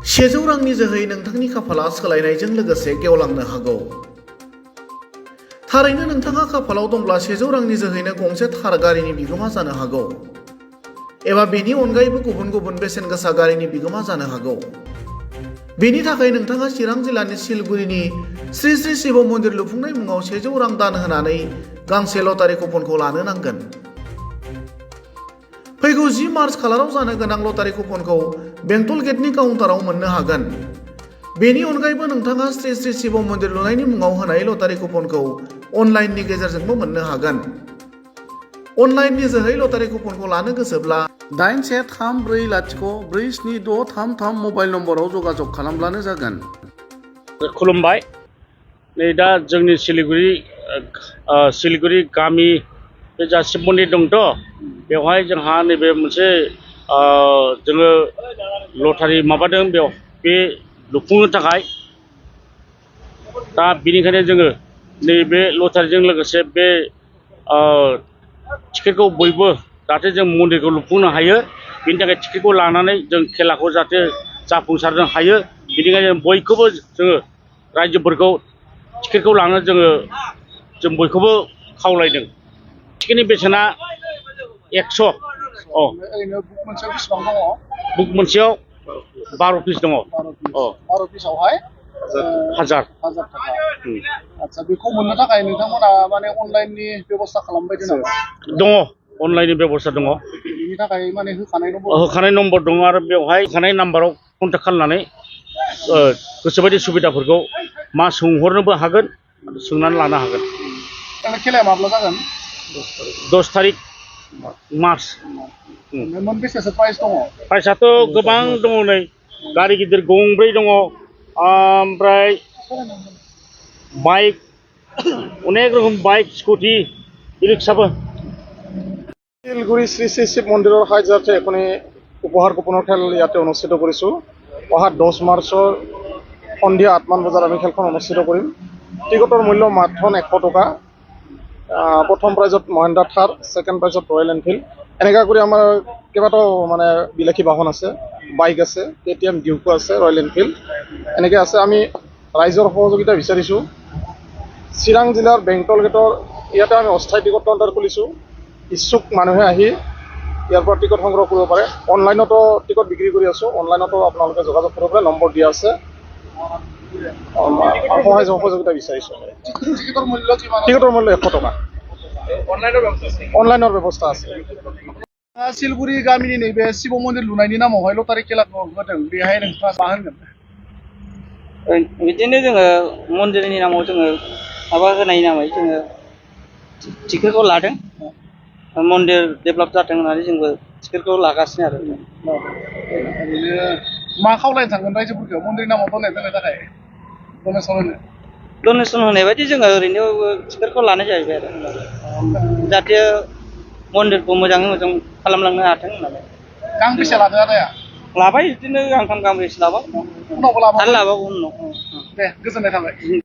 100 रांनि जोहै नोंथांनि खाफाला सोलायनायजों लोगोसे गेवलांनो हागौ। थारैनो नोंथाङा खाफालाव दंब्ला 100 रांनि जोहैनो गंसे थार गारिनि बिगोमा जानो हागौ एबा बेनि अनगायैबो गुबुन गुबुन बेसेन गोसा गारिनि बिगोमा जानो हागौ। बेनि थाखाय नोंथाङा चिरां जिल्लानि सिलगुरिनि श्री श्री शिव मन्दिर लुफुंनाय मुङाव 100 रां दान होनानै गांसे लटारि कुपनखौ लानो नांगोन। फैगौ 10 मार्च खालाराव जानो गोनां लटारि कुपनखौ बेंटल गेटनि काउन्टाराव मोननो हागोन। बेनि अनगायैबो नोंथाङा श्री श्री शिव मन्दिर लुनायनि मुङाव होनाय लटारि कुपनखौ अनलाइननि गेजेरजोंबो मोननो हागोन। अनलाइननि जोहै लटारि कुपनखौ लानो गोसोब्ला 8134047633 मबाइल नम्बराव जगाजग खालामब्लानो जागोन। खुलुमबाय। नै दा जोंनि सिलिगुरि गामि बे जा शिब मन्दिर दंथ' बेवहाय जोंहा नैबे मोनसे जोङो लटारि माबादों बेयाव बे लुफुंनो थाखाय दा बेनिखायनो जोङो नैबे लटारिजों लोगोसे बे टिकेटखौ बयबो जाहाथे जों मन्दिरखौ लुफुंनो हायो बेनि थाखाय टिकेटखौ लानानै जों खेलाखौ जाहाथे जाफुंसारनो हायो बेनिखायनो जों बयखौबो जोङो रायजोफोरखौ टिकेटखौ लानो जों बयखौबो खावलायदों। टिकेटनि बेसेना 100। ओरैनो बुक मोनसेयाव बेसेबां दङ? बुक मोनसेयाव 12 पिस दङ। 12 पिसावहाय 1000 थाखा। आदसा बेखौ मोननो थाखाय नोंथांमोना माने अनलाइननि बेब'स्था खालामबाय नामा? दङ, अनलाइननि बेब'स्था दङ। बेनि थाखाय माने होखानाय नम्बर दङ आरो बेवहाय होखानाय नाम्बाराव कन्टेक्ट खालामनानै गोसोबायदि सुबिदाफोरखौ सोंहरनोबो हागोन, सोंनानै लानो हागोन। खेलाया माब्ला जागोन? 10 तारिख मार्च। मोनबेसेसो प्राइस दङ? प्राइसआथ' गोबां दङ। नै गारि गिदिर गंब्रै दङ, ओमफ्राय बाइक अनेक रोखोम बाइक स्कुटि ই-রিক্সাबো। শিলগুৰি শ্ৰী শ্ৰী শিৱ মন্দিৰৰ সাহায্যাৰ্থে এখনি উপহাৰ কুপনৰ খেল ইয়াতে অনুষ্ঠিত কৰিছোঁ। অহা 10 মাৰ্চৰ সন্ধিয়া 8মান বজাত আমি খেলখন অনুষ্ঠিত কৰিম। টিকটৰ মূল্য মাত্ৰ 100 টকা। প্ৰথম প্ৰাইজত মহেন্দ্ৰা থাৰ, ছেকেণ্ড প্ৰাইজত ৰয়েল এনফিল্ড। এনেকুৱা কৰি আমাৰ কেইবাটাও মানে বিলাসী বাহন আছে, বাইক আছে, KTM ডিউকো আছে, ৰয়েল এনফিল্ড এনেকৈ আছে। আমি ৰাইজৰ সহযোগিতা বিচাৰিছোঁ। চিৰাং জিলাৰ বেংটল গেটৰ ইয়াতে আমি অস্থায়ী টিকট কাউণ্টাৰ খুলিছোঁ। ইচ্ছুক মানুহে আহি ইয়াৰ পৰা টিকট সংগ্ৰহ কৰিব পাৰে। অনলাইনতো টিকট বিক্ৰী কৰি আছোঁ, অনলাইনতো আপোনালোকে যোগাযোগ কৰিব পাৰে, নম্বৰ দিয়া আছে। সহযোগিতা বিচাৰিছোঁ। টিকটৰ মূল্য 100 টকা। অনলাইনৰ ব্যৱস্থা আছে। सिलगुरि गामिनि नैबे शिव मन्दिर लुनायनि नामावहाय लटारि खेलाखौ होदों, बेहाय नोंथाङा मा होनगोन? बिदिनो जोङो मन्दिरनि नामाव जोङो माबा होनाय नामै जोङो टिकेटखौ लादों। मन्दिर डेभेलप जाथों होननानै जोंबो टिकेटखौ लागासिनो आरो। ओरैनो मा खावलायनो थांगोन रायजोफोरखौ मन्दिरनि नामाव डनेट होनो थाखाय? डनेसन होनाय बायदि जोङो ओरैनो टिकेटखौ लानाय जाहैबाय आरो जाहाथे मन्दिरखौ मोजाङै मोजां खालामलांनो हाथों होननानै। गांबेसे लादों आदाया? लाबाय बिदिनो गांथाम गांब्रैसो लाबाय। उनावबो लाबावगोन? आरो लाबावगोन उनाव। दे गोजोननाय थाबाय।